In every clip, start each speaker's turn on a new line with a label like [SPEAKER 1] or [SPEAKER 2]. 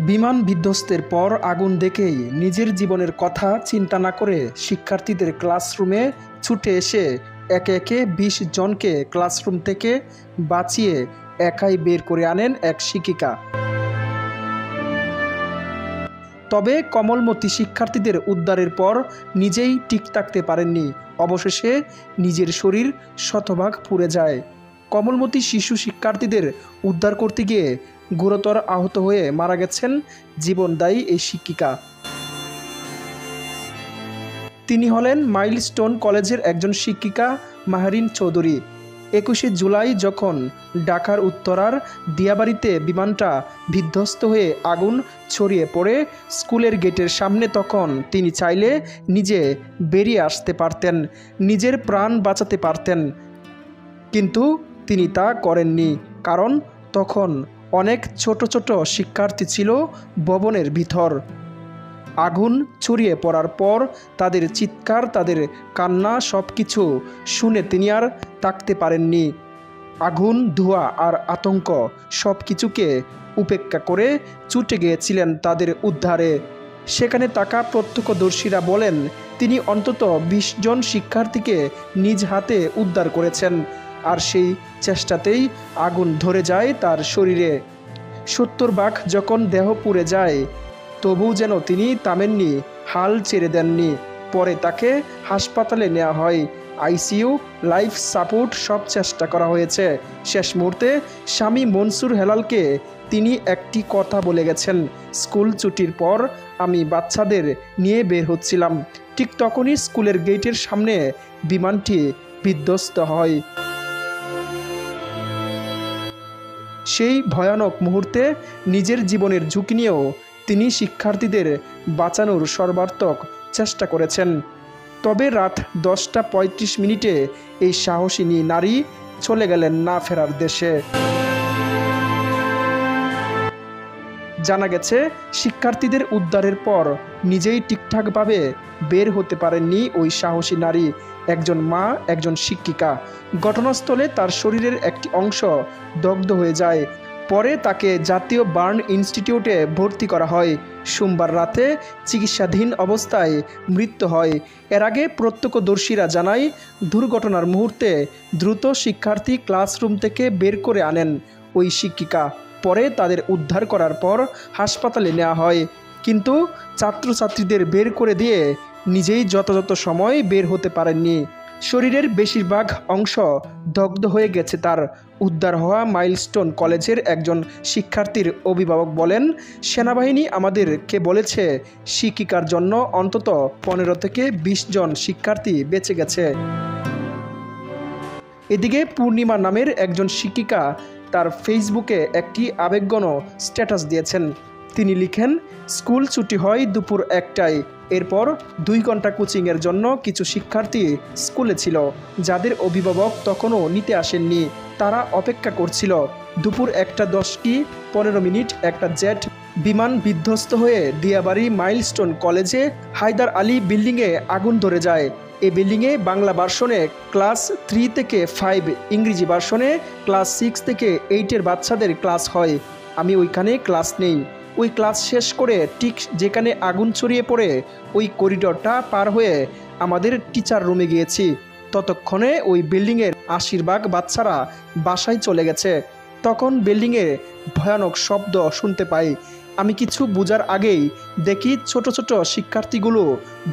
[SPEAKER 1] বিমান বিধ্বস্তের পর আগুন দেখেই নিজের জীবনের কথা চিন্তা না করে শিক্ষার্থীদের ক্লাসরুমে ছুটে এসে একে একে ২০ জনকে ক্লাসরুম থেকে বাঁচিয়ে একাই বের করে আনেন এক শিক্ষিকা। তবে কোমলমতি শিক্ষার্থীদের উদ্ধারের পর নিজেই ঠিক থাকতে পারেননি। অবশেষে নিজের শরীর শতভাগ পুড়ে যায়। কোমলমতি শিশু শিক্ষার্থীদের উদ্ধার করতে গিয়ে গুরুতর আহত হয়ে মারা গেছেন জীবনদায়ী এই শিক্ষিকা। তিনি হলেন মাইলস্টোন কলেজের একজন শিক্ষিকা মাহরিন চৌধুরী। ২১শে জুলাই যখন ঢাকার উত্তরার দিয়াবাড়িতে বিমানটা বিধ্বস্ত হয়ে আগুন ছড়িয়ে পড়ে স্কুলের গেটের সামনে, তখন তিনি চাইলে নিজে বেরিয়ে আসতে পারতেন, নিজের প্রাণ বাঁচাতে পারতেন, কিন্তু তিনি তা করেননি। কারণ তখন অনেক ছোট ছোট শিক্ষার্থী ছিল ভবনের ভিতর। আগুন ছড়িয়ে পড়ার পর তাদের চিৎকার, তাদের কান্না সব কিছু শুনে তিনি আর থাকতে পারেননি। আগুন, ধোঁয়া আর আতঙ্ক সব কিছুকে উপেক্ষা করে ছুটে গিয়েছিলেন তাদের উদ্ধারে। সেখানে থাকা প্রত্যক্ষদর্শীরা বলেন, তিনি অন্তত ২০ জন শিক্ষার্থীকে নিজ হাতে উদ্ধার করেছেন। আর সেই চেষ্টাতেই আগুন ধরে যায় তার শরীরে। ৭০ ভাগ যখন দেহ পুড়ে যায়, তবু যেন তিনি থামেননি, হাল ছেড়ে দেননি। পরে তাকে হাসপাতালে নেওয়া হয়। আইসিইউ, লাইফ সাপোর্ট সব চেষ্টা করা হয়েছে। শেষ মুহূর্তে স্বামী মনসুর হেলালকে তিনি একটি কথা বলে গেছেন, স্কুল ছুটির পর আমি বাচ্চাদের নিয়ে বের হচ্ছিলাম, ঠিক তখনই স্কুলের গেটের সামনে বিমানটি বিধ্বস্ত হয়। সেই ভয়ানক মুহূর্তে নিজের জীবনের ঝুঁকি নিয়েও তিনি শিক্ষার্থীদের বাঁচানোর সর্বাত্মক চেষ্টা করেছেন। তবে রাত 10টা 35 এই সাহসিনী নারী চলে গেলেন না ফেরার দেশে। জানা গেছে, শিক্ষার্থীদের উদ্ধারের পর নিজেই ঠিকঠাকভাবে বের হতে পারেননি ওই সাহসী নারী, একজন মা, একজন শিক্ষিকা। ঘটনাস্থলে তার শরীরের একটি অংশ দগ্ধ হয়ে যায়। পরে তাকে জাতীয় বার্ন ইনস্টিটিউটে ভর্তি করা হয়। সোমবার রাতে চিকিৎসাধীন অবস্থায় মৃত্যু হয়। এর আগে প্রত্যক্ষদর্শীরা জানায়, দুর্ঘটনার মুহূর্তে দ্রুত শিক্ষার্থী ক্লাসরুম থেকে বের করে আনেন ওই শিক্ষিকা। পরে তাদের উদ্ধার করার পর হাসপাতালে নেওয়া হয়, কিন্তু ছাত্রছাত্রীদের বের করে দিয়ে নিজেই যথাযথ সময় বের হতে পারেননি। শরীরের বেশিরভাগ অংশ দগ্ধ হয়ে গেছে তার। উদ্ধার হওয়া মাইলস্টোন কলেজের একজন শিক্ষার্থীর অভিভাবক বলেন, সেনাবাহিনী আমাদেরকে বলেছে শিক্ষিকার জন্য অন্তত 15 থেকে 20 জন শিক্ষার্থী বেঁচে গেছে। এদিকে পূর্ণিমা নামের একজন শিক্ষিকা তার ফেসবুকে একটি আবেগঘন স্ট্যাটাস দিয়েছেন। তিনি লিখেন, স্কুল ছুটি হয় দুপুর 1টায়। এরপর 2 ঘন্টা কোচিংয়ের জন্য কিছু শিক্ষার্থী স্কুলে ছিল, যাদের অভিভাবক তখনও নিতে আসেননি। তারা অপেক্ষা করছিল। দুপুর 1:10-15 একটা জেট বিমান বিধ্বস্ত হয়ে দিয়াবাড়ি মাইলস্টোন কলেজে হায়দার আলী বিল্ডিংয়ে আগুন ধরে যায়। এই বিল্ডিংয়ে বাংলা ভার্সনে ক্লাস 3 থেকে 5, ইংরেজি ভার্সনে ক্লাস 6 থেকে 8-এর বাচ্চাদের ক্লাস হয়। আমি ওইখানে ক্লাস নেই। ওই ক্লাস শেষ করে ঠিক যেখানে আগুন ছড়িয়ে পড়ে ওই করিডোরটা পার হয়ে আমাদের টিচার রুমে গিয়েছি। ততক্ষণে ওই বিল্ডিংয়ের 80 ভাগ বাচ্চারা বাসায় চলে গেছে। তখন বিল্ডিংয়ে ভয়ানক শব্দ শুনতে পাই। আমি কিছু বোঝার আগেই দেখি ছোট ছোট শিক্ষার্থীগুলো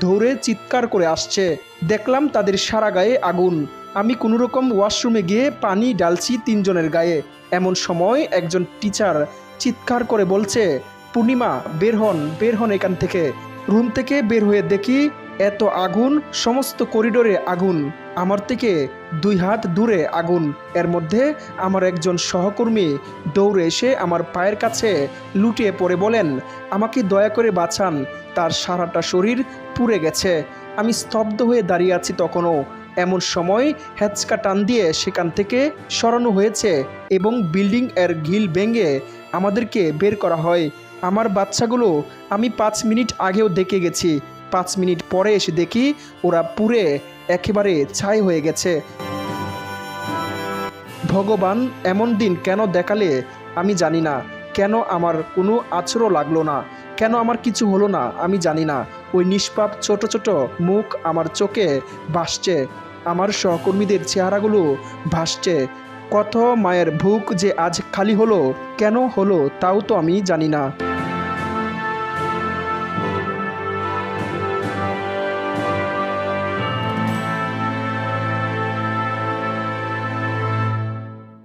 [SPEAKER 1] দৌড়ে চিৎকার করে আসছে। দেখলাম তাদের সারা গায়ে আগুন। আমি কোনোরকম ওয়াশরুমে গিয়ে পানি ঢালছি 3 জনের গায়ে। এমন সময় একজন টিচার চিৎকার করে বলছে, পূর্ণিমা বের হন এখান থেকে। রুম থেকে বের হয়ে দেখি এত আগুন, সমস্ত করিডোরে আগুন, আমার থেকে 2 হাত দূরে আগুন। এর মধ্যে আমার একজন সহকর্মী দৌড়ে এসে আমার পায়ের কাছে লুটিয়ে পড়ে বলেন, আমাকে দয়া করে বাঁচান, তার সারাটা শরীর পুড়ে গেছে। আমি স্তব্ধ হয়ে দাঁড়িয়ে আছি তখনও। এমন সময় হ্যাচকা টান দিয়ে সেখান থেকে সরানো হয়েছে এবং বিল্ডিং এর গ্রিল ভেঙে আমাদেরকে বের করা হয়। আমার বাচ্চাগুলো আমি 5 মিনিট আগেও দেখে গেছি। 5 মিনিট পরে এসে দেখি ওরা পুড়ে একেবারে ছাই হয়ে গেছে। ভগবান এমন দিন কেন দেখালে আমি জানি না। কেন আমার কোনো আছরও লাগলো না, কেন আমার কিছু হলো না আমি জানি না। ওই নিষ্পাপ ছোট ছোট মুখ আমার চোখে ভাসছে, আমার সহকর্মীদের চেহারাগুলো ভাসছে। কত মায়ের বুক যে আজ খালি হলো, কেন হলো তাও তো আমি জানি না।